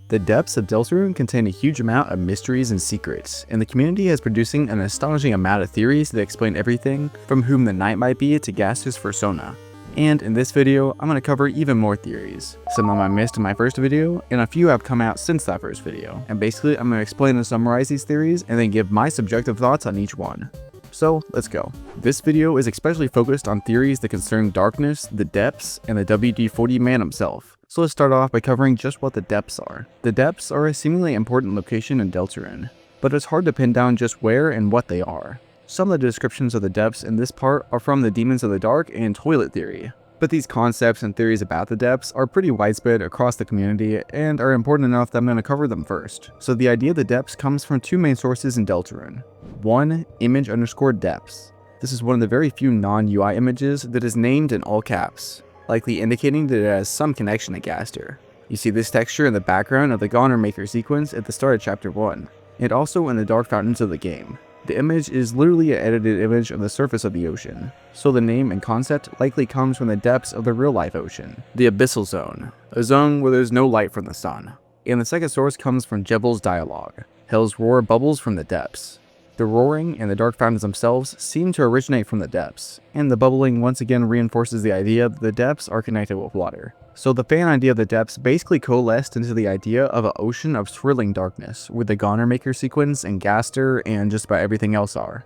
The depths of Deltarune contain a huge amount of mysteries and secrets, and the community is producing an astonishing amount of theories that explain everything from whom the knight might be to Gaster's Fursona. And in this video, I'm going to cover even more theories. Some of them I missed in my first video, and a few have come out since that first video. And basically, I'm going to explain and summarize these theories, and then give my subjective thoughts on each one. So, let's go. This video is especially focused on theories that concern darkness, the depths, and the WD-40 man himself. So let's start off by covering just what the depths are. The depths are a seemingly important location in Deltarune, but it's hard to pin down just where and what they are. Some of the descriptions of the depths in this part are from the Demons of the Dark and Toilet Theory, but these concepts and theories about the depths are pretty widespread across the community and are important enough that I'm going to cover them first. So the idea of the depths comes from two main sources in Deltarune. One, image_depths. This is one of the very few non-UI images that is named in all caps, likely indicating that it has some connection to Gaster. You see this texture in the background of the Goner Maker sequence at the start of Chapter 1, and also in the Dark Fountains of the game. The image is literally an edited image of the surface of the ocean, so the name and concept likely comes from the depths of the real-life ocean, the Abyssal Zone, a zone where there's no light from the sun. And the second source comes from Jebel's dialogue. Hell's roar bubbles from the depths. The roaring and the dark fountains themselves seem to originate from the depths, and the bubbling once again reinforces the idea that the depths are connected with water. So the fan idea of the depths basically coalesced into the idea of an ocean of swirling darkness, where the Goner Maker sequence and Gaster and just about everything else are.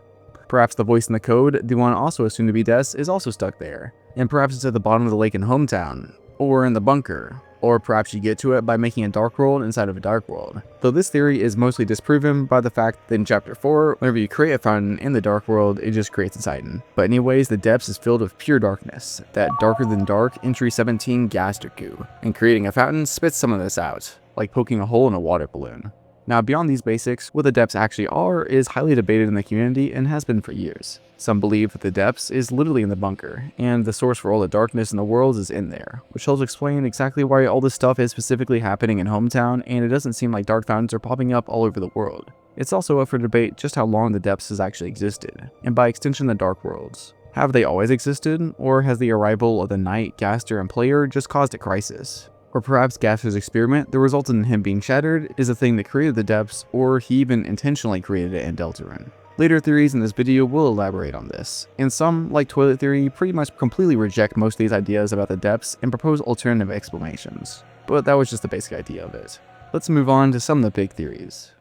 Perhaps the voice in the code, the one also assumed to be Des, is also stuck there, and perhaps it's at the bottom of the lake in Hometown, or in the bunker. Or perhaps you get to it by making a dark world inside of a dark world. Though this theory is mostly disproven by the fact that in Chapter 4, whenever you create a fountain in the dark world, it just creates a Titan. But anyways, the depths is filled with pure darkness, that darker than dark entry 17 Gaster goo. And creating a fountain spits some of this out, like poking a hole in a water balloon. Now beyond these basics, what the depths actually are is highly debated in the community and has been for years. Some believe that the depths is literally in the bunker, and the source for all the darkness in the world is in there, which helps explain exactly why all this stuff is specifically happening in Hometown, and it doesn't seem like dark fountains are popping up all over the world. It's also up for debate just how long the depths has actually existed, and by extension the dark worlds. Have they always existed, or has the arrival of the knight, Gaster, and player just caused a crisis? Or perhaps Gaster's experiment that resulted in him being shattered is the thing that created the depths, or he even intentionally created it in Deltarune. Later theories in this video will elaborate on this, and some, like Toilet Theory, pretty much completely reject most of these ideas about the depths and propose alternative explanations. But that was just the basic idea of it. Let's move on to some of the big theories.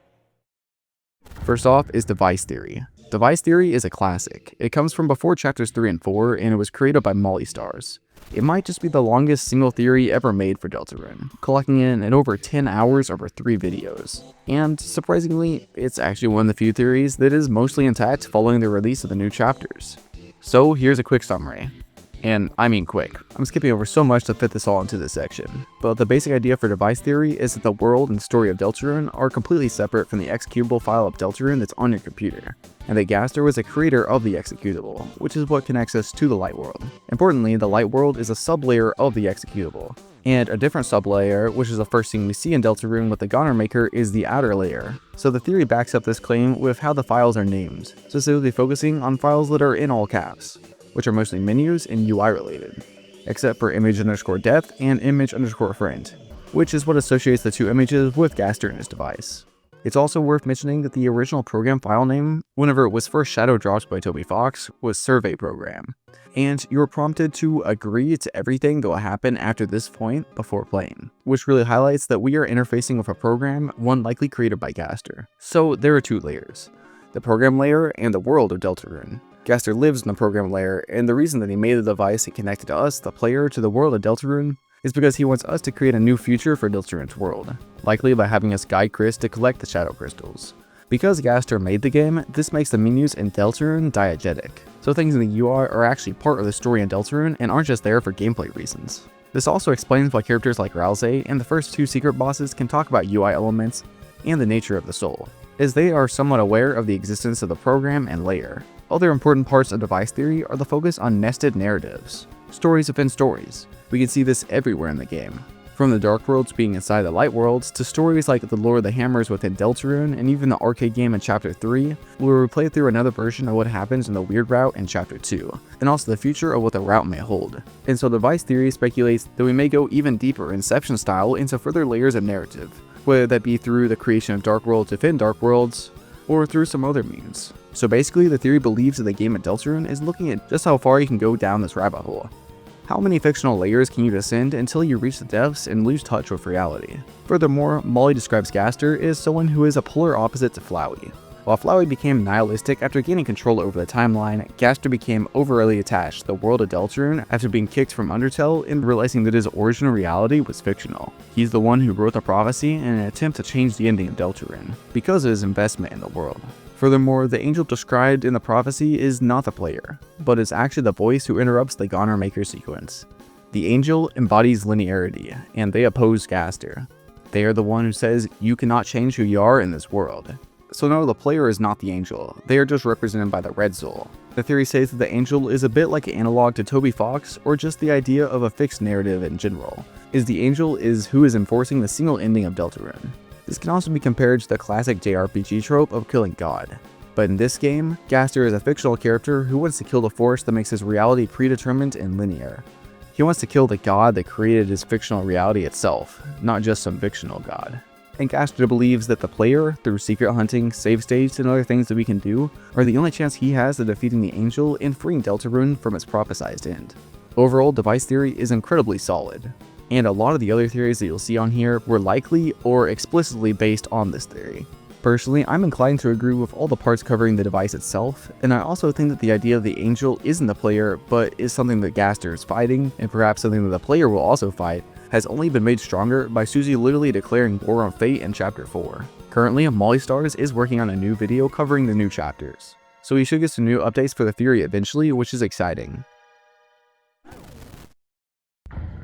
First off is Device Theory. Device Theory is a classic. It comes from before Chapters 3 and 4, and it was created by Molly Stars. It might just be the longest single theory ever made for Deltarune, collecting in over 10 hours over 3 videos. And surprisingly, it's actually one of the few theories that is mostly intact following the release of the new chapters. So here's a quick summary. And I mean quick. I'm skipping over so much to fit this all into this section. But the basic idea for Device Theory is that the world and story of Deltarune are completely separate from the executable file of Deltarune that's on your computer, and that Gaster was the creator of the executable, which is what connects us to the Light World. Importantly, the Light World is a sublayer of the executable, and a different sublayer, which is the first thing we see in Deltarune with the Goner Maker, is the outer layer. So the theory backs up this claim with how the files are named, specifically focusing on files that are in all caps, which are mostly menus and UI related, except for image_depth and image_friend, which is what associates the two images with Gaster and his device. It's also worth mentioning that the original program file name, whenever it was first shadow dropped by Toby Fox, was Survey Program, and you were prompted to agree to everything that will happen after this point before playing, which really highlights that we are interfacing with a program, one likely created by Gaster. So there are two layers, the program layer and the world of Deltarune. Gaster lives in the program layer, and the reason that he made the device and connected us, the player, to the world of Deltarune is because he wants us to create a new future for Deltarune's world, likely by having us guide Chris to collect the shadow crystals. Because Gaster made the game, this makes the menus in Deltarune diegetic, so things in the UI are actually part of the story in Deltarune and aren't just there for gameplay reasons. This also explains why characters like Ralsei and the first 2 secret bosses can talk about UI elements and the nature of the soul, as they are somewhat aware of the existence of the program and layer. Other important parts of Device Theory are the focus on nested narratives, stories within stories. We can see this everywhere in the game, from the Dark Worlds being inside the Light Worlds to stories like the Lore of the Hammers within Deltarune, and even the arcade game in Chapter 3, where we play through another version of what happens in the Weird Route in Chapter 2, and also the future of what the route may hold. And so Device Theory speculates that we may go even deeper Inception style into further layers of narrative, whether that be through the creation of Dark Worlds within Dark Worlds, or through some other means. So basically, the theory believes that the game of Deltarune is looking at just how far you can go down this rabbit hole. How many fictional layers can you descend until you reach the depths and lose touch with reality? Furthermore, Molly describes Gaster as someone who is a polar opposite to Flowey. While Flowey became nihilistic after gaining control over the timeline, Gaster became overly attached to the world of Deltarune after being kicked from Undertale and realizing that his original reality was fictional. He's the one who wrote the prophecy in an attempt to change the ending of Deltarune, because of his investment in the world. Furthermore, the angel described in the prophecy is not the player, but is actually the voice who interrupts the Goner Maker sequence. The angel embodies linearity, and they oppose Gaster. They are the one who says, you cannot change who you are in this world. So no, the player is not the angel, they are just represented by the red soul. The theory says that the angel is a bit like an analog to Toby Fox, or just the idea of a fixed narrative in general, is the angel is who is enforcing the single ending of Deltarune. This can also be compared to the classic JRPG trope of killing God. But in this game, Gaster is a fictional character who wants to kill the force that makes his reality predetermined and linear. He wants to kill the god that created his fictional reality itself, not just some fictional god. And Gaster believes that the player, through secret hunting, save states, and other things that we can do, are the only chance he has of defeating the angel and freeing Deltarune from its prophesized end. Overall, device theory is incredibly solid, and a lot of the other theories that you'll see on here were likely or explicitly based on this theory. Personally, I'm inclined to agree with all the parts covering the device itself, and I also think that the idea of the angel isn't the player, but is something that Gaster is fighting, and perhaps something that the player will also fight, has only been made stronger by Susie literally declaring war on fate in Chapter 4. Currently, Molly Stars is working on a new video covering the new chapters, so we should get some new updates for the theory eventually, which is exciting.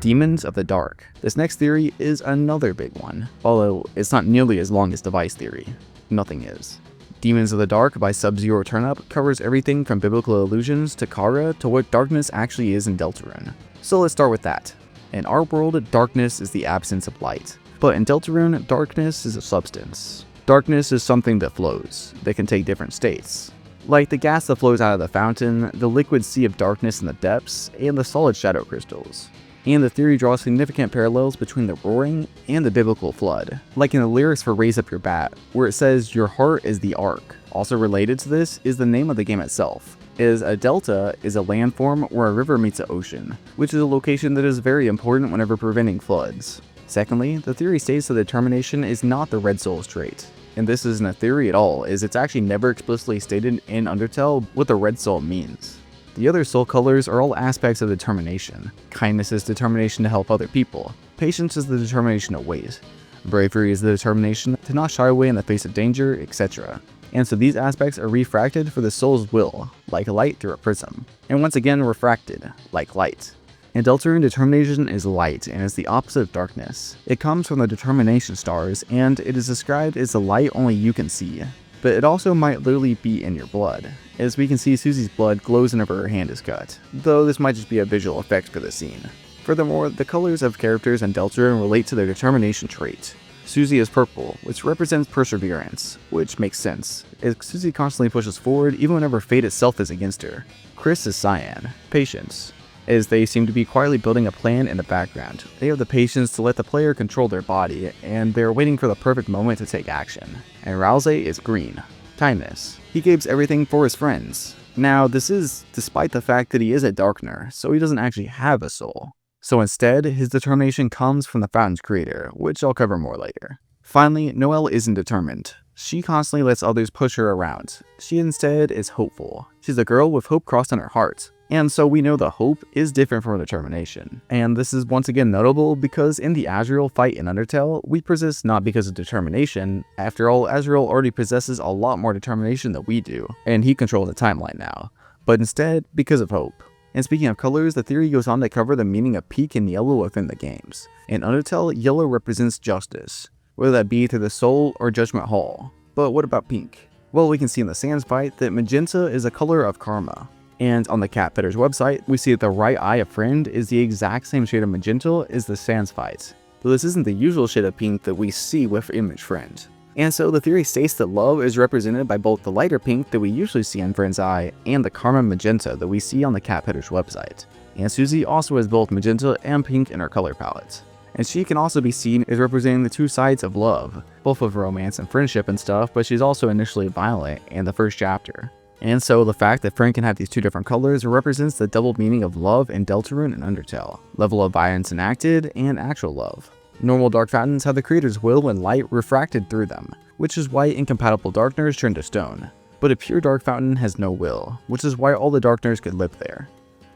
Demons of the Dark. This next theory is another big one, although it's not nearly as long as device theory. Nothing is. Demons of the Dark by Sub-Zero Turnup covers everything from biblical allusions to Kara to what darkness actually is in Deltarune. So let's start with that. In our world, darkness is the absence of light, but in Deltarune, darkness is a substance. Darkness is something that flows, that can take different states. Like the gas that flows out of the fountain, the liquid sea of darkness in the depths, and the solid shadow crystals. And the theory draws significant parallels between the roaring and the biblical flood, like in the lyrics for Raise Up Your Bat, where it says your heart is the ark. Also related to this is the name of the game itself, is a delta is a landform where a river meets an ocean, which is a location that is very important whenever preventing floods. Secondly, the theory states that determination is not the Red Soul's trait, and this isn't a theory at all, as it's actually never explicitly stated in Undertale what the Red Soul means. The other soul colors are all aspects of determination. Kindness is determination to help other people. Patience is the determination to wait. Bravery is the determination to not shy away in the face of danger, etc. And so these aspects are refracted for the soul's will, like light through a prism. And once again refracted, like light. In Deltarune, determination is light and is the opposite of darkness. It comes from the determination stars, and it is described as the light only you can see. But it also might literally be in your blood. As we can see, Susie's blood glows whenever her hand is cut, though this might just be a visual effect for the scene. Furthermore, the colors of characters in Deltarune relate to their determination trait. Susie is purple, which represents perseverance, which makes sense, as Susie constantly pushes forward even whenever fate itself is against her. Chris is cyan, patience, as they seem to be quietly building a plan in the background. They have the patience to let the player control their body, and they're waiting for the perfect moment to take action. And Rouse is green, kindness. He gives everything for his friends. Now, this is despite the fact that he is a Darkener, so he doesn't actually have a soul. So instead, his determination comes from the Fountain's creator, which I'll cover more later. Finally, Noelle isn't determined. She constantly lets others push her around. She instead is hopeful. She's a girl with hope crossed on her heart. And so we know the hope is different from determination. And this is once again notable because in the Asriel fight in Undertale, we persist not because of determination. After all, Asriel already possesses a lot more determination than we do, and he controls the timeline now. But instead, because of hope. And speaking of colors, the theory goes on to cover the meaning of pink and yellow within the games. In Undertale, yellow represents justice, whether that be through the Soul or Judgment Hall. But what about pink? Well, we can see in the Sans fight that magenta is a color of karma. And on the Cat Petter's website, we see that the right eye of Friend is the exact same shade of magenta as the Sans fight, though this isn't the usual shade of pink that we see with Image Friend. And so the theory states that love is represented by both the lighter pink that we usually see in Friend's eye and the Karma magenta that we see on the Cat Petter's website. And Susie also has both magenta and pink in her color palette. And she can also be seen as representing the two sides of love, both of romance and friendship and stuff, but she's also initially violent in the first chapter. And so the fact that Friend can have these two different colors represents the double meaning of love in Deltarune and Undertale, level of violence enacted and actual love. Normal dark fountains have the creator's will and light refracted through them, which is why incompatible darkners turn to stone. But a pure dark fountain has no will, which is why all the darkners could live there.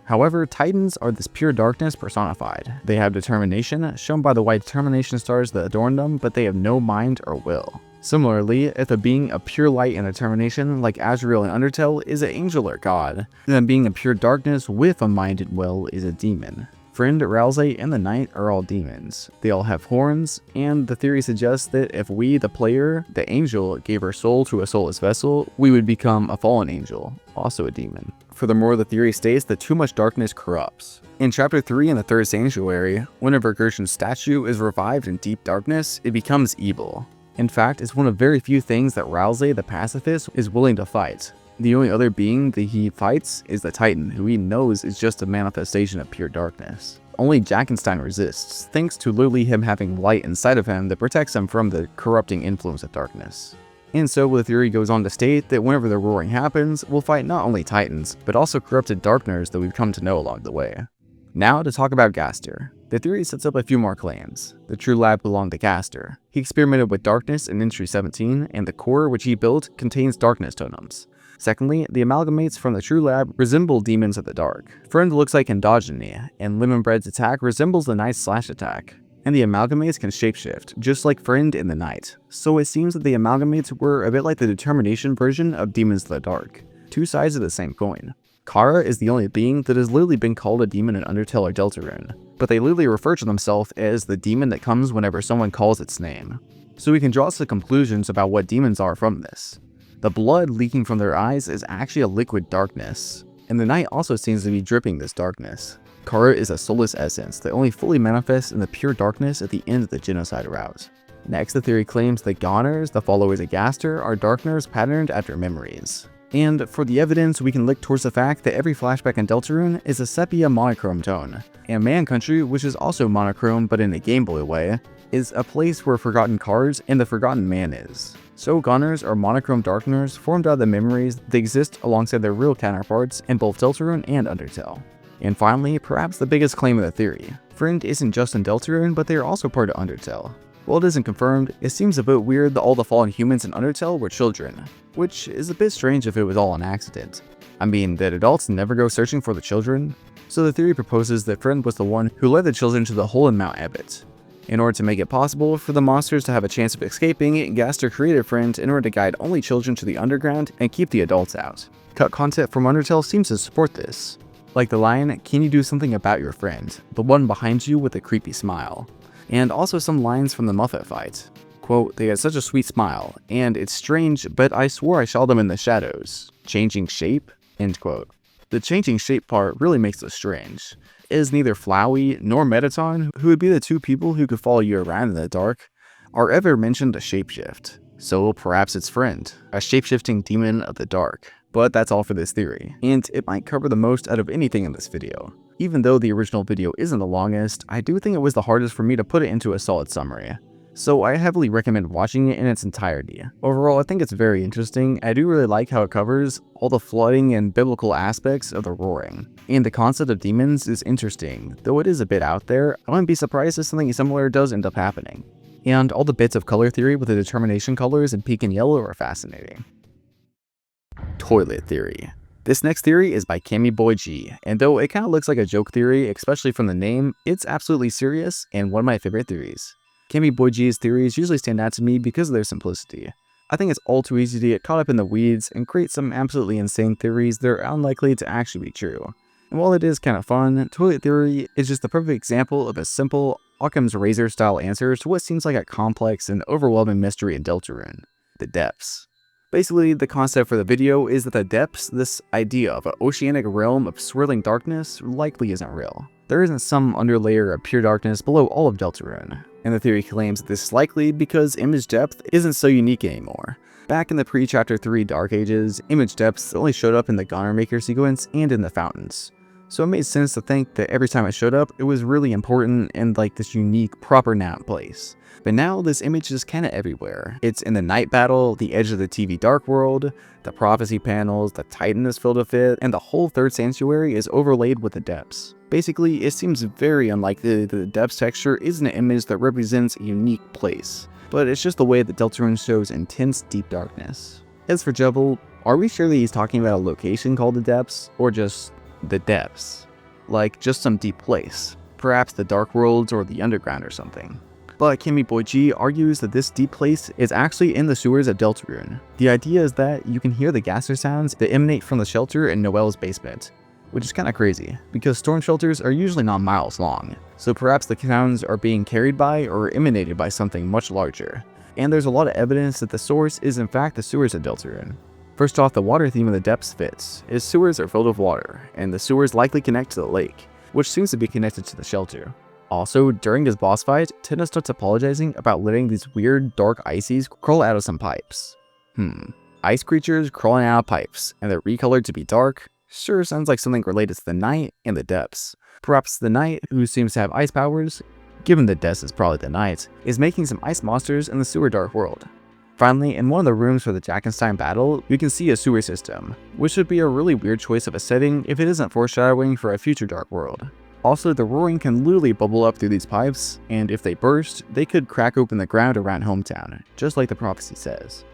However, Titans are this pure darkness personified. They have determination, shown by the white determination stars that adorn them, but they have no mind or will. Similarly, if a being of pure light and determination, like Asriel in Undertale, is an angel or god, then being a pure darkness with a mind and will is a demon. Friend, Ralsei, and the Knight are all demons. They all have horns, and the theory suggests that if we, the player, the angel, gave our soul to a soulless vessel, we would become a fallen angel, also a demon. Furthermore, the theory states that too much darkness corrupts. In Chapter 3 in the Third Sanctuary, whenever Gershon's statue is revived in deep darkness, it becomes evil. In fact, it's one of very few things that Ralsei, the pacifist, is willing to fight. The only other being that he fights is the Titan, who he knows is just a manifestation of pure darkness. Only Jackenstein resists, thanks to literally him having light inside of him that protects him from the corrupting influence of darkness. And so the theory goes on to state that whenever the roaring happens, we'll fight not only Titans, but also corrupted darkners that we've come to know along the way. Now to talk about Gaster. The theory sets up a few more claims. The true lab belonged to Gaster. He experimented with darkness in Entry 17, and the core which he built contains darkness totems. Secondly, the amalgamates from the true lab resemble demons of the dark. Friend looks like Endogeny, and Lemonbread's attack resembles the Knight's slash attack. And the amalgamates can shapeshift, just like Friend in the Knight. So it seems that the amalgamates were a bit like the determination version of demons of the dark. Two sides of the same coin. Kara is the only being that has literally been called a demon in Undertale or Deltarune, but they literally refer to themselves as the demon that comes whenever someone calls its name. So we can draw some conclusions about what demons are from this. The blood leaking from their eyes is actually a liquid darkness, and the Knight also seems to be dripping this darkness. Kara is a soulless essence that only fully manifests in the pure darkness at the end of the genocide route. Next, the theory claims that Goners, the followers of Gaster, are darkners patterned after memories. And for the evidence, we can look towards the fact that every flashback in Deltarune is a sepia monochrome tone, and Man Country, which is also monochrome but in a Game Boy way, is a place where forgotten cars and the forgotten man is. So Goners are monochrome darkners formed out of the memories that exist alongside their real counterparts in both Deltarune and Undertale. And finally, perhaps the biggest claim of the theory, Friend isn't just in Deltarune, but they are also part of Undertale. While it isn't confirmed, it seems a bit weird that all the fallen humans in Undertale were children, which is a bit strange if it was all an accident. I mean, did adults never go searching for the children? So the theory proposes that Friend was the one who led the children to the hole in Mount Ebott. In order to make it possible for the monsters to have a chance of escaping, Gaster created Friend in order to guide only children to the underground and keep the adults out. Cut content from Undertale seems to support this. Like the line, "Can you do something about your friend? The one behind you with a creepy smile." And also some lines from the Muppet fight. Quote, "They had such a sweet smile, and it's strange, but I swore I saw them in the shadows. Changing shape?" End quote. The changing shape part really makes this strange. It is neither Flowey nor Metaton, who would be the two people who could follow you around in the dark, are ever mentioned a shapeshift. So perhaps it's Friend, a shapeshifting demon of the dark. But that's all for this theory, and it might cover the most out of anything in this video. Even though the original video isn't the longest, I do think it was the hardest for me to put it into a solid summary. So I heavily recommend watching it in its entirety. Overall, I think it's very interesting. I do really like how it covers all the flooding and biblical aspects of the roaring. And the concept of demons is interesting, though it is a bit out there. I wouldn't be surprised if something similar does end up happening. And all the bits of color theory with the determination colors in pink and yellow are fascinating. Toilet theory. This next theory is by Kamiboy, and though it kind of looks like a joke theory, especially from the name, it's absolutely serious and one of my favorite theories. Kamiboy's theories usually stand out to me because of their simplicity. I think it's all too easy to get caught up in the weeds and create some absolutely insane theories that are unlikely to actually be true. And while it is kind of fun, toilet theory is just the perfect example of a simple, Occam's razor style answer to what seems like a complex and overwhelming mystery in Deltarune: the depths. Basically, the concept for the video is that the depths, this idea of an oceanic realm of swirling darkness, likely isn't real. There isn't some underlayer of pure darkness below all of Deltarune, and the theory claims that this is likely because image depth isn't so unique anymore. Back in the pre-Chapter 3 Dark Ages, image depths only showed up in the Goner Maker sequence and in the fountains. So it made sense to think that every time it showed up, it was really important and like this unique, proper noun place. But now this image is kinda everywhere. It's in the night battle, the edge of the TV Dark World, the prophecy panels, the Titan is filled with it, and the whole third sanctuary is overlaid with the depths. Basically, it seems very unlikely that the depths texture is an image that represents a unique place, but it's just the way that Deltarune shows intense deep darkness. As for Jubble, are we sure that he's talking about a location called the depths, or just the depths? Like just some deep place, perhaps the Dark Worlds or the Underground or something. But Temmie Knight argues that this deep place is actually in the sewers of Deltarune. The idea is that you can hear the Gaster sounds that emanate from the shelter in Noelle's basement, which is kinda crazy, because storm shelters are usually not miles long, so perhaps the sounds are being carried by or emanated by something much larger. And there's a lot of evidence that the source is in fact the sewers of Deltarune. First off, the water theme of the depths fits, as sewers are filled with water, and the sewers likely connect to the lake, which seems to be connected to the shelter. Also, during this boss fight, Tina starts apologizing about letting these weird dark ices crawl out of some pipes. Ice creatures crawling out of pipes, and they're recolored to be dark? Sure sounds like something related to the night and the depths. Perhaps the knight, who seems to have ice powers, given that Des is probably the knight, is making some ice monsters in the sewer dark world. Finally, in one of the rooms for the Jackenstein battle, you can see a sewer system, which would be a really weird choice of a setting if it isn't foreshadowing for a future dark world. Also, the roaring can literally bubble up through these pipes, and if they burst, they could crack open the ground around Hometown, just like the prophecy says.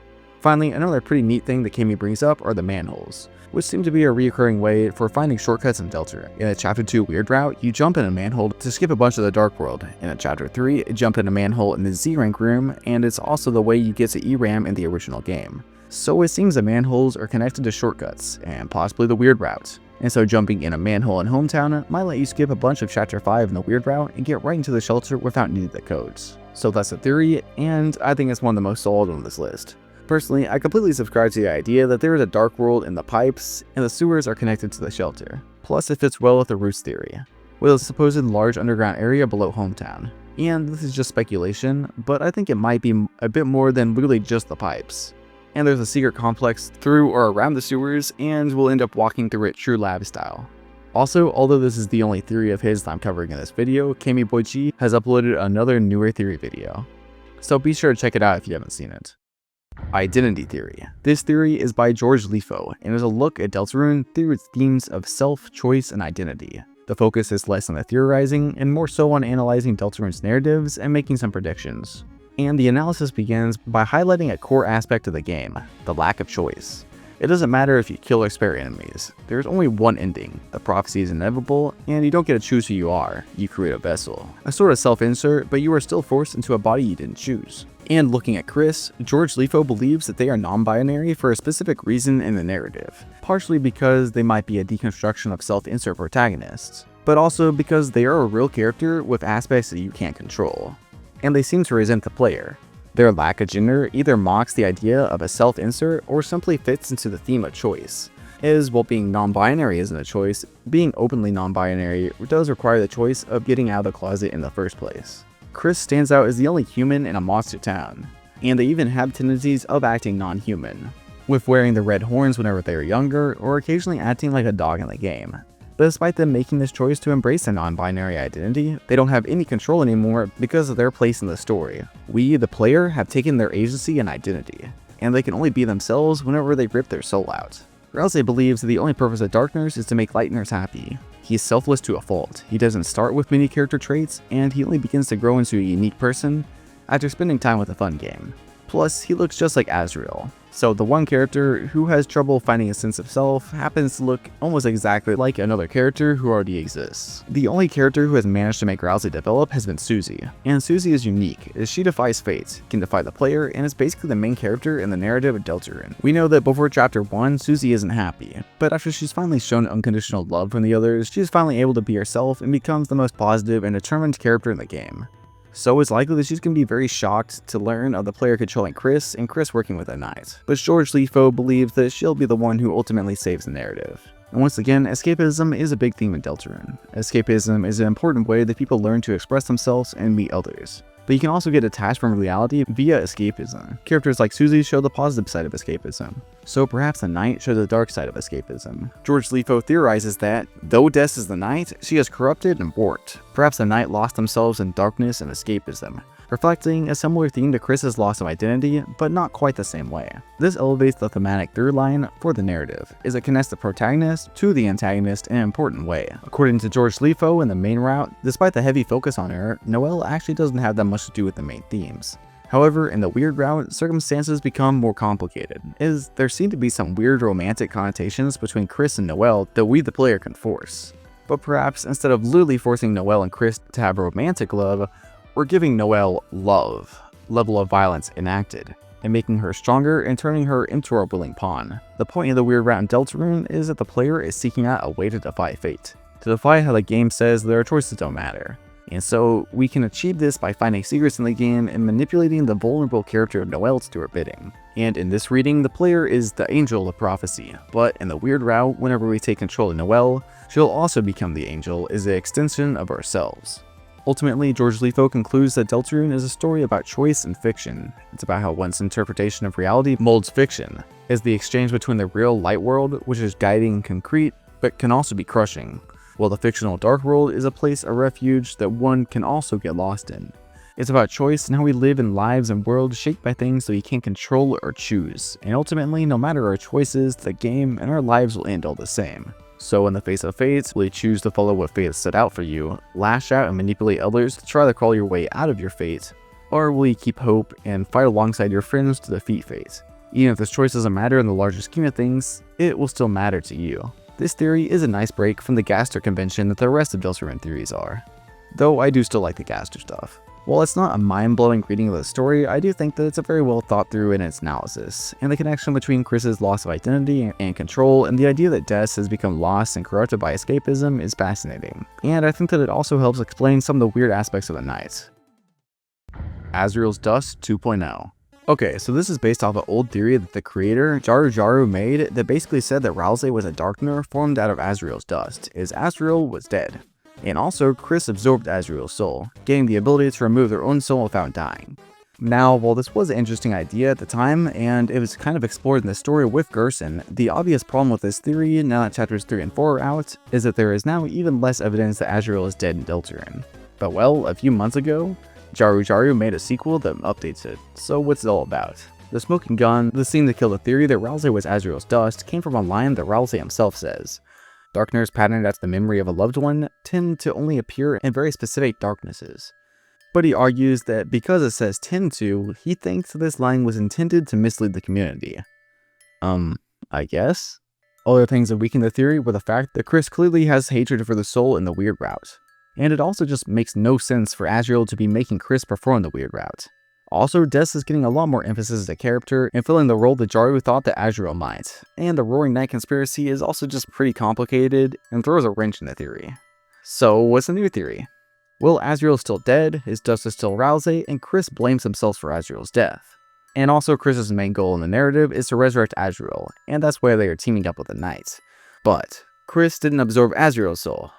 Finally, another pretty neat thing that Temmie brings up are the manholes, which seem to be a recurring way for finding shortcuts in Deltarune. In a Chapter 2 weird route, you jump in a manhole to skip a bunch of the Dark World. In a Chapter 3, jump in a manhole in the Z-Rank room, and it's also the way you get to ERAM in the original game. So it seems the manholes are connected to shortcuts, and possibly the weird route. And so jumping in a manhole in Hometown might let you skip a bunch of Chapter 5 in the weird route and get right into the shelter without needing the codes. So that's the theory, and I think it's one of the most solid on this list. Personally, I completely subscribe to the idea that there is a dark world in the pipes, and the sewers are connected to the shelter. Plus, it fits well with the Roots theory, with a supposed large underground area below Hometown. And this is just speculation, but I think it might be a bit more than really just the pipes. And there's a secret complex through or around the sewers, and we'll end up walking through it true lab style. Also, although this is the only theory of his that I'm covering in this video, Temmie Knight has uploaded another newer theory video, so be sure to check it out if you haven't seen it. Identity theory. This theory is by George Lefo and is a look at Deltarune through its themes of self, choice, and identity. The focus is less on the theorizing and more so on analyzing Deltarune's narratives and making some predictions. And the analysis begins by highlighting a core aspect of the game, the lack of choice. It doesn't matter if you kill or spare enemies, there's only one ending. The prophecy is inevitable, and you don't get to choose who you are, you create a vessel. A sort of self-insert, but you are still forced into a body you didn't choose. And looking at Chris, George Lefo believes that they are non-binary for a specific reason in the narrative, partially because they might be a deconstruction of self-insert protagonists, but also because they are a real character with aspects that you can't control. And they seem to resent the player. Their lack of gender either mocks the idea of a self-insert or simply fits into the theme of choice. As while being non-binary isn't a choice, being openly non-binary does require the choice of getting out of the closet in the first place. Chris stands out as the only human in a monster town, and they even have tendencies of acting non-human, with wearing the red horns whenever they are younger or occasionally acting like a dog in the game. But despite them making this choice to embrace a non-binary identity, they don't have any control anymore because of their place in the story. We, the player, have taken their agency and identity, and they can only be themselves whenever they rip their soul out. Rouse believes that the only purpose of Darkness is to make Lightners happy. He is selfless to a fault. He doesn't start with many character traits, and he only begins to grow into a unique person after spending time with a fun game. Plus, he looks just like Asriel. So the one character who has trouble finding a sense of self happens to look almost exactly like another character who already exists. The only character who has managed to make Rousey develop has been Susie, and Susie is unique as she defies fate, can defy the player, and is basically the main character in the narrative of Deltarune. We know that before Chapter 1, Susie isn't happy, but after she's finally shown unconditional love from the others, she's finally able to be herself and becomes the most positive and determined character in the game. So it's likely that she's going to be very shocked to learn of the player controlling Chris and Chris working with a knight. But George Lefo believes that she'll be the one who ultimately saves the narrative. And once again, escapism is a big theme in Deltarune. Escapism is an important way that people learn to express themselves and meet others. but you can also get detached from reality via escapism. Characters like Susie show the positive side of escapism, so perhaps the Knight shows the dark side of escapism. George Lefo theorizes that, though Des is the Knight, she is corrupted and warped. Perhaps the Knight lost themselves in darkness and escapism, reflecting a similar theme to Chris's loss of identity, but not quite the same way. This elevates the thematic through line for the narrative, as it connects the protagonist to the antagonist in an important way. According to George Lefo in the main route, despite the heavy focus on her, Noelle actually doesn't have that much to do with the main themes. However, in the weird route, circumstances become more complicated, as there seem to be some weird romantic connotations between Chris and Noelle that we the player can force. But perhaps instead of literally forcing Noelle and Chris to have romantic love, we're giving Noelle love, level of violence enacted, and making her stronger and turning her into our willing pawn. The point of the weird route in Deltarune is that the player is seeking out a way to defy fate, to defy how the game says their choices don't matter. And so we can achieve this by finding secrets in the game and manipulating the vulnerable character of Noelle to do her bidding. And in this reading, the player is the angel of prophecy, but in the weird route, whenever we take control of Noelle, she'll also become the angel as an extension of ourselves. Ultimately, George Lefo concludes that Deltarune is a story about choice and fiction. It's about how one's interpretation of reality molds fiction, as the exchange between the real light world, which is guiding and concrete, but can also be crushing, while the fictional dark world is a place of refuge that one can also get lost in. It's about choice and how we live in lives and worlds shaped by things that we can't control or choose, and ultimately, no matter our choices, the game and our lives will end all the same. So in the face of fate, will you choose to follow what fate has set out for you, lash out and manipulate others to try to crawl your way out of your fate, or will you keep hope and fight alongside your friends to defeat fate? Even if this choice doesn't matter in the larger scheme of things, it will still matter to you. This theory is a nice break from the Gaster convention that the rest of Deltarune theories are, though I do still like the Gaster stuff. While it's not a mind-blowing reading of the story, I do think that it's a very well thought through in its analysis, and the connection between Chris's loss of identity and control and the idea that Des has become lost and corrupted by escapism is fascinating, and I think that it also helps explain some of the weird aspects of the Knight. Asriel's Dust 2.0. Okay, so this is based off an old theory that the creator, Jaru made that basically said that Ralsei was a darkener formed out of Asriel's dust, as Asriel was dead. And also, Chris absorbed Asriel's soul, getting the ability to remove their own soul without dying. Now, while this was an interesting idea at the time, and it was kind of explored in the story with Gerson, the obvious problem with this theory, now that chapters 3 and 4 are out, is that there is now even less evidence that Asriel is dead in Deltarune. But well, a few months ago, Jaru made a sequel that updates it, so what's it all about? The smoking gun, the scene to kill the theory that Ralsei was Asriel's dust, came from a line that Ralsei himself says. Darkness patterned after the memory of a loved one tend to only appear in very specific darknesses. But he argues that because it says tend to, he thinks this line was intended to mislead the community. I guess? Other things that weaken the theory were the fact that Chris clearly has hatred for the soul in the weird route. And it also just makes no sense for Asriel to be making Chris perform the weird route. Also, Des is getting a lot more emphasis as a character and filling the role that Jaru thought that Asriel might. And the Roaring Knight conspiracy is also just pretty complicated and throws a wrench in the theory. So, what's the new theory? Well, Asriel is still dead, his dust is still Ralsei, and Chris blames himself for Asriel's death. And also, Chris's main goal in the narrative is to resurrect Asriel, and that's why they are teaming up with the Knight. But Chris didn't absorb Asriel's soul.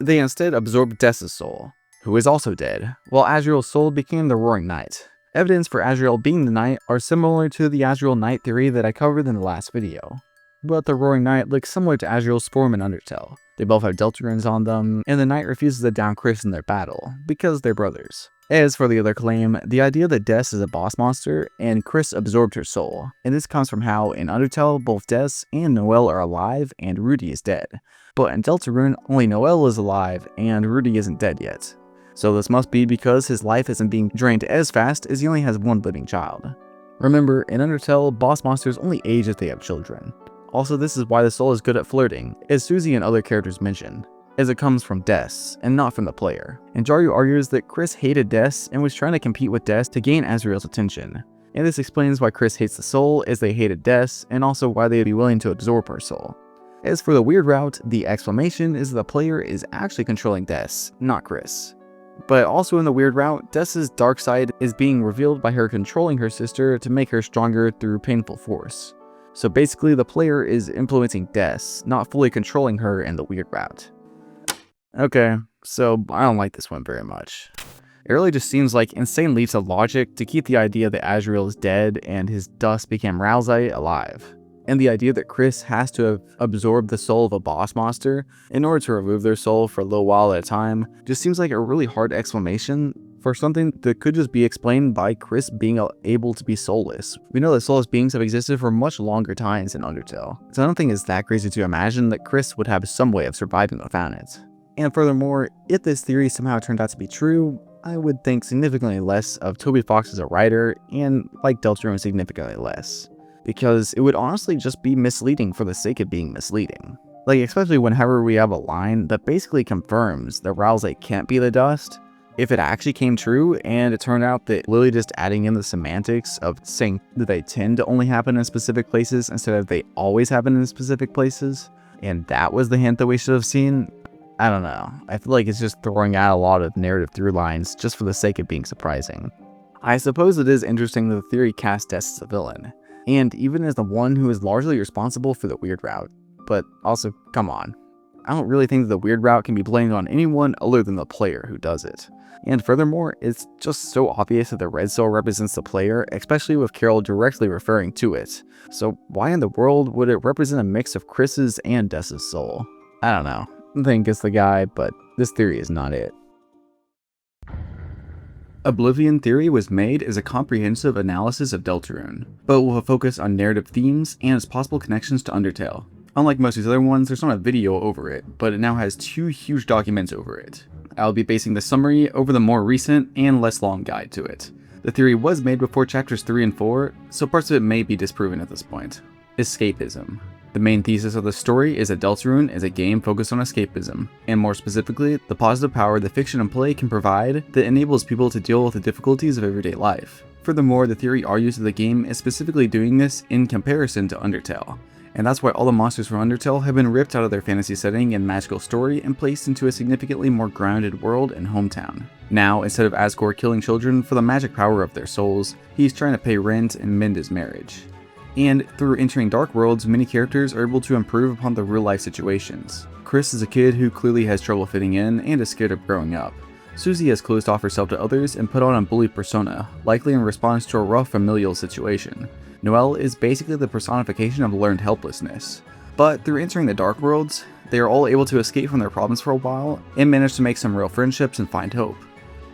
They instead absorbed Des's soul, who is also dead, while Asriel's soul became the Roaring Knight. Evidence for Asriel being the Knight are similar to the Asriel Knight theory that I covered in the last video. But the Roaring Knight looks similar to Asriel's form in Undertale. They both have Deltarunes on them, and the Knight refuses to down Chris in their battle, because they're brothers. As for the other claim, the idea that Des is a boss monster, and Chris absorbed her soul, and this comes from how in Undertale both Des and Noelle are alive and Rudy is dead. But in Deltarune, only Noelle is alive and Rudy isn't dead yet. So this must be because his life isn't being drained as fast as he only has one living child. Remember, in Undertale, boss monsters only age if they have children. Also, this is why the soul is good at flirting, as Susie and other characters mention, as it comes from Des, and not from the player. And Jaru argues that Chris hated Des and was trying to compete with Des to gain Asriel's attention. And this explains why Chris hates the soul, as they hated Des, and also why they'd be willing to absorb her soul. As for the weird route, the explanation is the player is actually controlling Des, not Chris. But also in the weird route, Des's dark side is being revealed by her controlling her sister to make her stronger through painful force. So basically the player is influencing Des, not fully controlling her in the weird route. Okay, so I don't like this one very much. It really just seems like insane leaps of logic to keep the idea that Asriel is dead and his dust became Ralsei alive. And the idea that Chris has to have absorbed the soul of a boss monster in order to remove their soul for a little while at a time just seems like a really hard explanation for something that could just be explained by Chris being able to be soulless. We know that soulless beings have existed for much longer times in Undertale, so I don't think it's that crazy to imagine that Chris would have some way of surviving without it. And furthermore, if this theory somehow turned out to be true, I would think significantly less of Toby Fox as a writer, and like Deltarune significantly less. Because it would honestly just be misleading for the sake of being misleading. Like, especially whenever we have a line that basically confirms that Ralsei can't be the dust. If it actually came true, and it turned out that literally just adding in the semantics of saying that they tend to only happen in specific places instead of they always happen in specific places, and that was the hint that we should have seen, I don't know. I feel like it's just throwing out a lot of narrative through lines just for the sake of being surprising. I suppose it is interesting that the theory casts Des as a villain, and even as the one who is largely responsible for the weird route. But also, come on. I don't really think that the weird route can be blamed on anyone other than the player who does it. And furthermore, it's just so obvious that the red soul represents the player, especially with Carol directly referring to it. So why in the world would it represent a mix of Chris's and Des's soul? I don't know. I think it's the guy, but this theory is not it. Oblivion Theory was made as a comprehensive analysis of Deltarune, but with a focus on narrative themes and its possible connections to Undertale. Unlike most of these other ones, there's not a video over it, but it now has 2 huge documents over it. I'll be basing the summary over the more recent and less long guide to it. The theory was made before chapters 3 and 4, so parts of it may be disproven at this point. Escapism. The main thesis of the story is that Deltarune is a game focused on escapism, and more specifically, the positive power that fiction and play can provide that enables people to deal with the difficulties of everyday life. Furthermore, the theory argues that the game is specifically doing this in comparison to Undertale, and that's why all the monsters from Undertale have been ripped out of their fantasy setting and magical story and placed into a significantly more grounded world and hometown. Now, instead of Asgore killing children for the magic power of their souls, he's trying to pay rent and mend his marriage. And through entering Dark Worlds, many characters are able to improve upon their real-life situations. Chris is a kid who clearly has trouble fitting in and is scared of growing up. Susie has closed off herself to others and put on a bully persona, likely in response to a rough familial situation. Noelle is basically the personification of learned helplessness. But through entering the Dark Worlds, they are all able to escape from their problems for a while and manage to make some real friendships and find hope.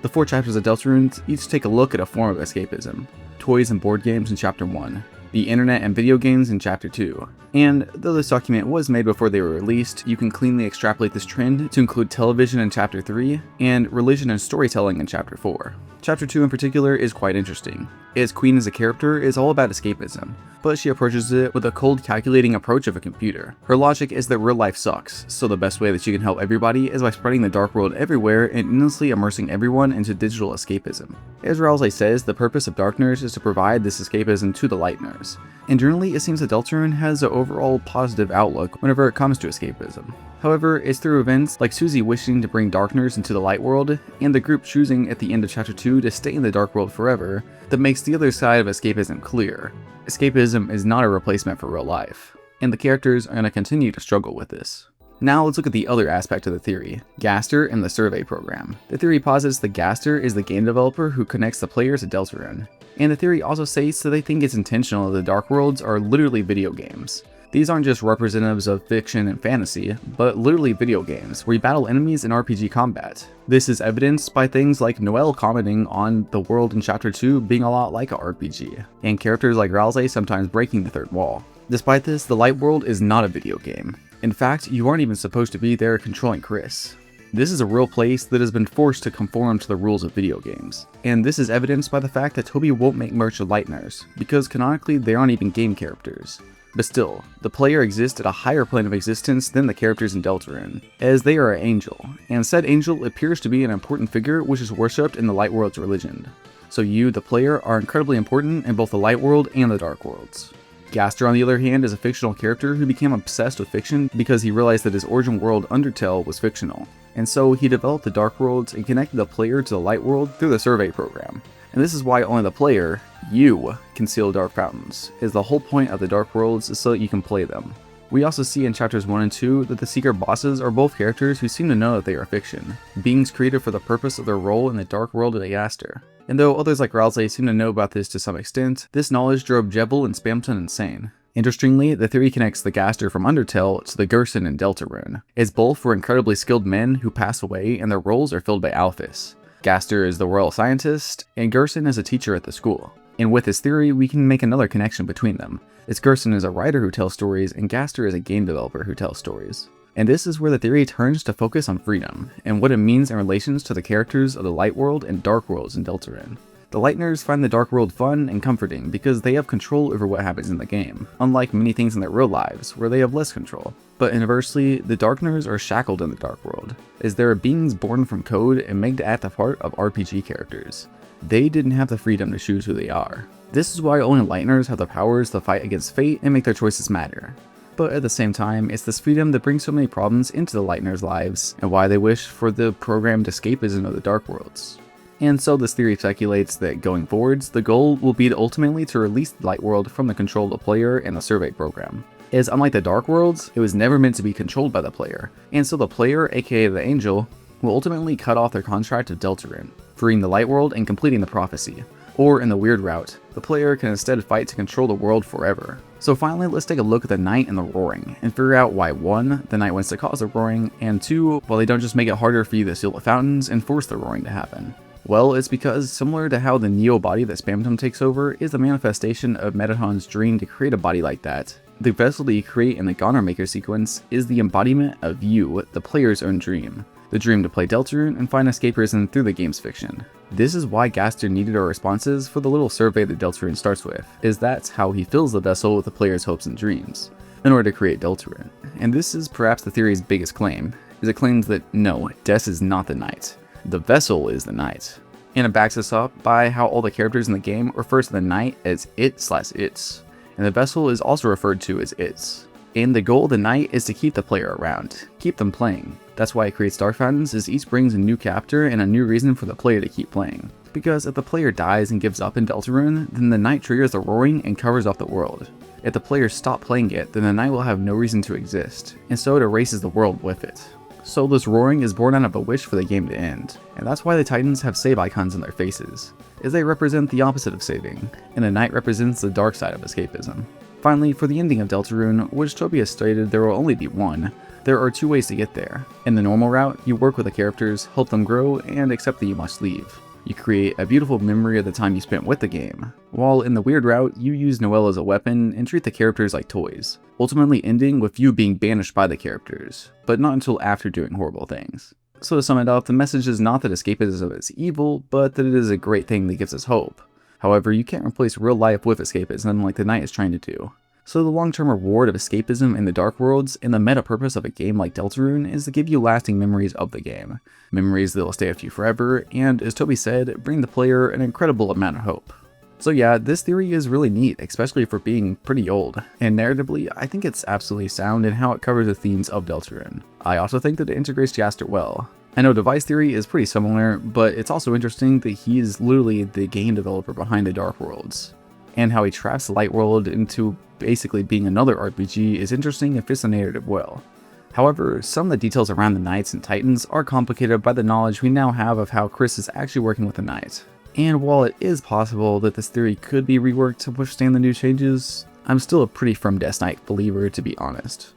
The 4 chapters of Deltarune each take a look at a form of escapism. Toys and board games in chapter 1. The internet and video games in chapter 2. And though this document was made before they were released, you can cleanly extrapolate this trend to include television in chapter 3 and religion and storytelling in chapter 4. Chapter 2 in particular is quite interesting, as Queen as a character is all about escapism, but she approaches it with a cold calculating approach of a computer. Her logic is that real life sucks, so the best way that she can help everybody is by spreading the dark world everywhere and endlessly immersing everyone into digital escapism. As Ralsei says, the purpose of Darkners is to provide this escapism to the Lightners. And generally, it seems that Deltarune has an overall positive outlook whenever it comes to escapism. However, it's through events like Susie wishing to bring Darkners into the light world, and the group choosing at the end of chapter 2 to stay in the dark world forever, that makes the other side of escapism clear. Escapism is not a replacement for real life, and the characters are going to continue to struggle with this. Now let's look at the other aspect of the theory, Gaster and the survey program. The theory posits that Gaster is the game developer who connects the players to Deltarune, and the theory also states that they think it's intentional that the Dark Worlds are literally video games. These aren't just representatives of fiction and fantasy, but literally video games, where you battle enemies in RPG combat. This is evidenced by things like Noelle commenting on the world in chapter 2 being a lot like a RPG, and characters like Ralsei sometimes breaking the third wall. Despite this, the light world is not a video game. In fact, you aren't even supposed to be there controlling Chris. This is a real place that has been forced to conform to the rules of video games, and this is evidenced by the fact that Toby won't make merch of Lightners, because canonically they aren't even game characters. But still, the player exists at a higher plane of existence than the characters in Deltarune, as they are an angel, and said angel appears to be an important figure which is worshipped in the Light World's religion. So you, the player, are incredibly important in both the Light World and the Dark Worlds. Gaster, on the other hand, is a fictional character who became obsessed with fiction because he realized that his origin world Undertale was fictional, and so he developed the Dark Worlds and connected the player to the Light World through the survey program. And this is why only the player, you, can seal dark fountains, as the whole point of the Dark Worlds is so that you can play them. We also see in chapters 1 and 2 that the secret bosses are both characters who seem to know that they are fiction, beings created for the purpose of their role in the dark world of the Gaster. And though others like Ralsei seem to know about this to some extent, this knowledge drove Jebel and Spamton insane. Interestingly, the theory connects the Gaster from Undertale to the Gerson in Deltarune, as both were incredibly skilled men who pass away and their roles are filled by Alphys. Gaster is the royal scientist, and Gerson is a teacher at the school. And with this theory, we can make another connection between them, as Gerson is a writer who tells stories and Gaster is a game developer who tells stories. And this is where the theory turns to focus on freedom, and what it means in relations to the characters of the Light World and Dark Worlds in Deltarune. The Lightners find the Dark World fun and comforting because they have control over what happens in the game, unlike many things in their real lives, where they have less control. But inversely, the Darkners are shackled in the Dark World, as there are beings born from code and made at the heart of RPG characters. They didn't have the freedom to choose who they are. This is why only Lightners have the powers to fight against fate and make their choices matter. But at the same time, it's this freedom that brings so many problems into the Lightners' lives, and why they wish for the programmed escapism of the Dark Worlds. And so this theory speculates that going forwards, the goal will be ultimately to release the Light World from the control of the player and the survey program. As unlike the Dark Worlds, it was never meant to be controlled by the player, and so the player, aka the Angel, will ultimately cut off their contract of Deltarune, freeing the Light World and completing the prophecy. Or in the weird route, the player can instead fight to control the world forever. So finally, let's take a look at the Knight and the Roaring, and figure out why 1, the Knight wants to cause the Roaring, and 2, well, they don't just make it harder for you to seal the fountains and force the Roaring to happen. Well, it's because, similar to how the Neo body that Spamton takes over is the manifestation of Mettaton's dream to create a body like that, the vessel that you create in the Goner Maker sequence is the embodiment of you, the player's own dream. The dream to play Deltarune and find escapism through the game's fiction. This is why Gaster needed our responses for the little survey that Deltarune starts with, is that's how he fills the vessel with the player's hopes and dreams, in order to create Deltarune. And this is perhaps the theory's biggest claim, is it claims that no, Des is not the Knight. The vessel is the Knight. And it backs us up by how all the characters in the game refer to the Knight as it/its, and the vessel is also referred to as its. And the goal of the Knight is to keep the player around, keep them playing. That's why it creates Dark Fountains, is each brings a new chapter and a new reason for the player to keep playing. Because if the player dies and gives up in Deltarune, then the Knight triggers the Roaring and covers off the world. If the players stop playing it, then the Knight will have no reason to exist, and so it erases the world with it. So this Roaring is born out of a wish for the game to end, and that's why the Titans have save icons on their faces, as they represent the opposite of saving, and the Knight represents the dark side of escapism. Finally, for the ending of Deltarune, which Toby has stated there will only be one, there are two ways to get there. In the normal route, you work with the characters, help them grow, and accept that you must leave. You create a beautiful memory of the time you spent with the game, while in the weird route, you use Noelle as a weapon and treat the characters like toys, ultimately ending with you being banished by the characters, but not until after doing horrible things. So to sum it up, the message is not that escapism is evil, but that it is a great thing that gives us hope. However, you can't replace real life with escapism like the Knight is trying to do. So the long-term reward of escapism in the Dark Worlds and the meta purpose of a game like Deltarune is to give you lasting memories of the game. Memories that will stay with you forever, and as Toby said, bring the player an incredible amount of hope. So yeah, this theory is really neat, especially for being pretty old, and narratively, I think it's absolutely sound in how it covers the themes of Deltarune. I also think that it integrates Gaster well. I know device theory is pretty similar, but it's also interesting that he is literally the game developer behind the Dark Worlds, and how he traps the Light World into basically being another RPG is interesting and fits the narrative well. However, some of the details around the Knights and Titans are complicated by the knowledge we now have of how Chris is actually working with the Knight. And while it is possible that this theory could be reworked to withstand the new changes, I'm still a pretty firm Death Knight believer, to be honest.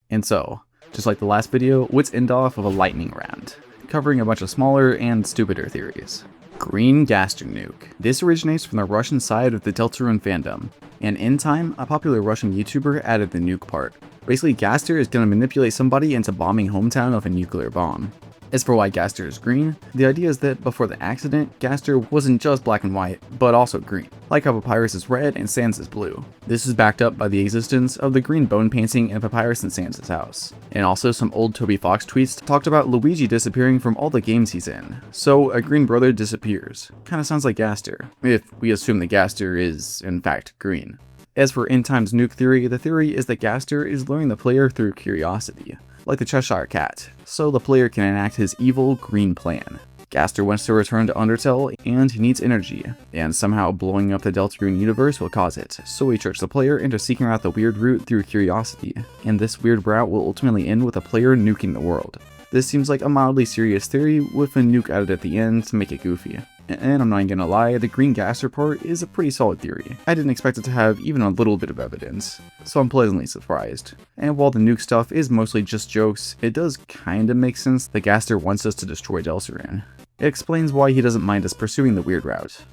And so, just like the last video, let's end off with a lightning round, covering a bunch of smaller and stupider theories. Green Gaster Nuke. This originates from the Russian side of the Deltarune fandom, and in time, a popular Russian YouTuber added the nuke part. Basically, Gaster is going to manipulate somebody into bombing hometown with a nuclear bomb. As for why Gaster is green, the idea is that before the accident, Gaster wasn't just black and white, but also green, like how Papyrus is red and Sans is blue. This is backed up by the existence of the green bone painting in Papyrus and Sans' house. And also some old Toby Fox tweets talked about Luigi disappearing from all the games he's in, so a green brother disappears. Kinda sounds like Gaster, if we assume that Gaster is, in fact, green. As for End Times Nuke theory, the theory is that Gaster is luring the player through curiosity, like the Cheshire Cat, so the player can enact his evil green plan. Gaster wants to return to Undertale, and he needs energy, and somehow blowing up the Deltarune universe will cause it, so he tricks the player into seeking out the weird route through curiosity, and this weird route will ultimately end with a player nuking the world. This seems like a mildly serious theory with a nuke added at the end to make it goofy. And I'm not even gonna lie, the green Gaster part is a pretty solid theory. I didn't expect it to have even a little bit of evidence, so I'm pleasantly surprised. And while the nuke stuff is mostly just jokes, it does kinda make sense that Gaster wants us to destroy Deltarune. It explains why he doesn't mind us pursuing the weird route.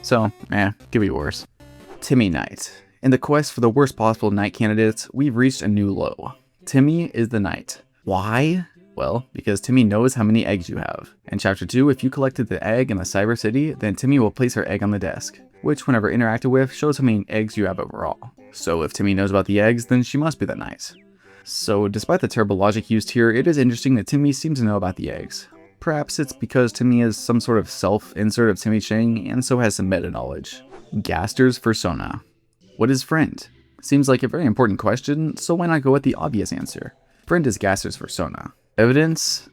So, could be worse. Temmie Knight. In the quest for the worst possible knight candidates, we've reached a new low. Temmie is the knight. Why? Well, because Temmie knows how many eggs you have. In Chapter 2, if you collected the egg in the Cyber City, then Temmie will place her egg on the desk, which whenever interacted with shows how many eggs you have overall. So if Temmie knows about the eggs, then she must be the knight. So despite the terrible logic used here, it is interesting that Temmie seems to know about the eggs. Perhaps it's because Temmie is some sort of self-insert of Temmie Chang and so has some meta knowledge. Gaster's Fursona. What is friend? Seems like a very important question, so why not go with the obvious answer? Friend is Gaster's Fursona. Evidence?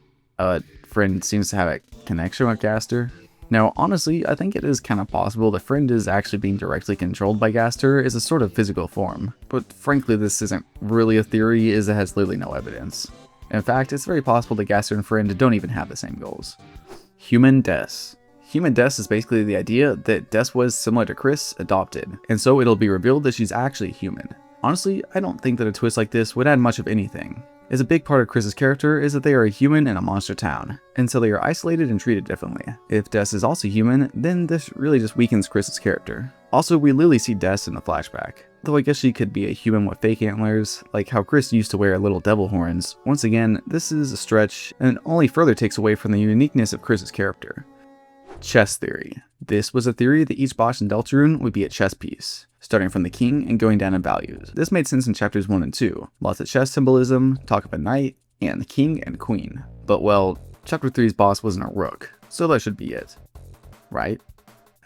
Friend seems to have a connection with Gaster. Now, honestly, I think it is kind of possible that Friend is actually being directly controlled by Gaster as a sort of physical form, but frankly this isn't really a theory as it has literally no evidence. In fact, it's very possible that Gaster and Friend don't even have the same goals. Human Des. Human Des is basically the idea that Des was, similar to Chris, adopted, and so it'll be revealed that she's actually human. Honestly, I don't think that a twist like this would add much of anything, as a big part of Chris's character is that they are a human in a monster town, and so they are isolated and treated differently. If Des is also human, then this really just weakens Chris's character. Also, we literally see Des in the flashback, though I guess she could be a human with fake antlers, like how Chris used to wear little devil horns. Once again, this is a stretch, and it only further takes away from the uniqueness of Chris's character. Chess theory. This was a theory that each boss in Deltarune would be a chess piece, starting from the king and going down in values. This made sense in chapters 1 and 2. Lots of chess symbolism, talk of a knight, and the king and queen. But well, chapter 3's boss wasn't a rook, so that should be it. Right?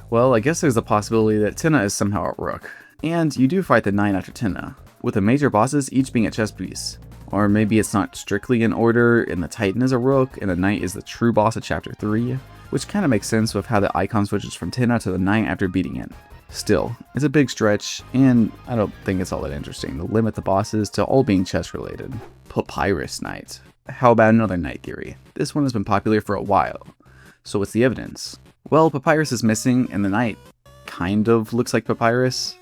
Well, I guess there's the possibility that Tenna is somehow a rook. And you do fight the 9 after Tenna, with the major bosses each being a chess piece. Or maybe it's not strictly in order, and the Titan is a rook, and the knight is the true boss of chapter 3, which kinda makes sense with how the icon switches from Tenna to the knight after beating it. Still, it's a big stretch, and I don't think it's all that interesting to limit the bosses to all being chess related. Papyrus Knight. How about another knight theory? This one has been popular for a while. So what's the evidence? Well, Papyrus is missing, and the knight kind of looks like Papyrus.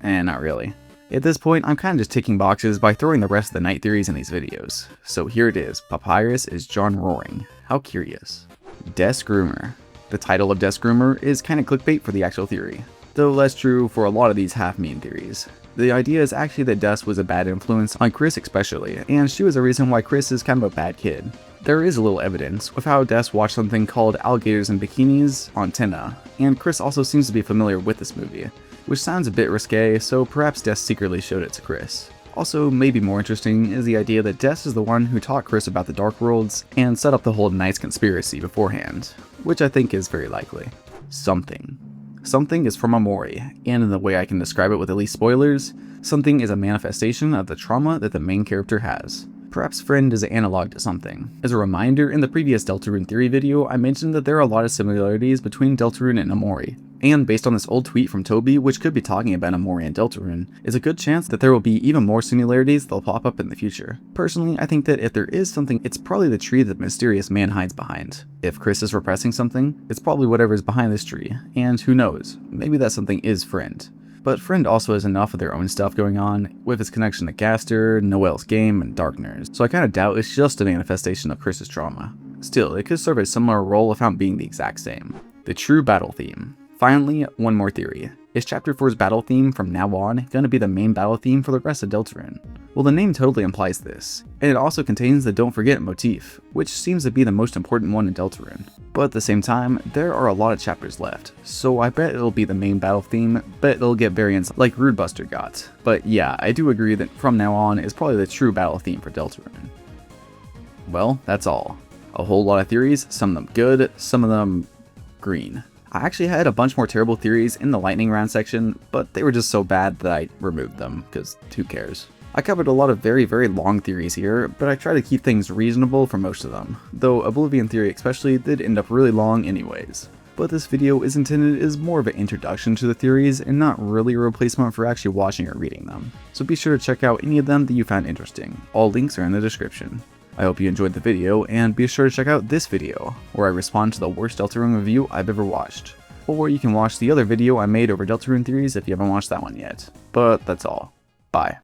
Not really. At this point, I'm kind of just ticking boxes by throwing the rest of the knight theories in these videos. So here it is, Papyrus is John Roaring. How curious. Des Groomer. The title of Des Groomer is kind of clickbait for the actual theory, though less true for a lot of these half-mean theories. The idea is actually that Des was a bad influence on Chris especially, and she was a reason why Chris is kind of a bad kid. There is a little evidence with how Des watched something called Alligators in Bikinis on Tenna, and Chris also seems to be familiar with this movie, which sounds a bit risque, so perhaps Des secretly showed it to Chris. Also, maybe more interesting is the idea that Des is the one who taught Chris about the Dark Worlds and set up the whole Knights conspiracy beforehand, which I think is very likely. Something. Something is from Omori, and in the way I can describe it with at least spoilers, something is a manifestation of the trauma that the main character has. Perhaps Friend is an analog to something. As a reminder, in the previous Deltarune theory video, I mentioned that there are a lot of similarities between Deltarune and Omori. And based on this old tweet from Toby, which could be talking about Omori and Deltarune, is a good chance that there will be even more similarities that'll pop up in the future. Personally, I think that if there is something, it's probably the tree that the mysterious man hides behind. If Chris is repressing something, it's probably whatever is behind this tree, and who knows, maybe that something is Friend. But Friend also has enough of their own stuff going on, with its connection to Gaster, Noel's game, and Darkners, so I kinda doubt it's just a manifestation of Chris's trauma. Still, it could serve a similar role without being the exact same. The true battle theme. Finally, one more theory. Is Chapter 4's battle theme from now on going to be the main battle theme for the rest of Deltarune? Well, the name totally implies this, and it also contains the Don't Forget motif, which seems to be the most important one in Deltarune. But at the same time, there are a lot of chapters left, so I bet it'll be the main battle theme, but it'll get variants like Rudebuster got. But yeah, I do agree that from now on is probably the true battle theme for Deltarune. Well, that's all. A whole lot of theories, some of them good, some of them green. I actually had a bunch more terrible theories in the lightning round section, but they were just so bad that I removed them, because who cares. I covered a lot of very long theories here, but I try to keep things reasonable for most of them, though Oblivion Theory especially did end up really long anyways. But this video is intended as more of an introduction to the theories and not really a replacement for actually watching or reading them, so be sure to check out any of them that you found interesting. All links are in the description. I hope you enjoyed the video, and be sure to check out this video, where I respond to the worst Deltarune review I've ever watched. Or you can watch the other video I made over Deltarune theories if you haven't watched that one yet. But that's all. Bye.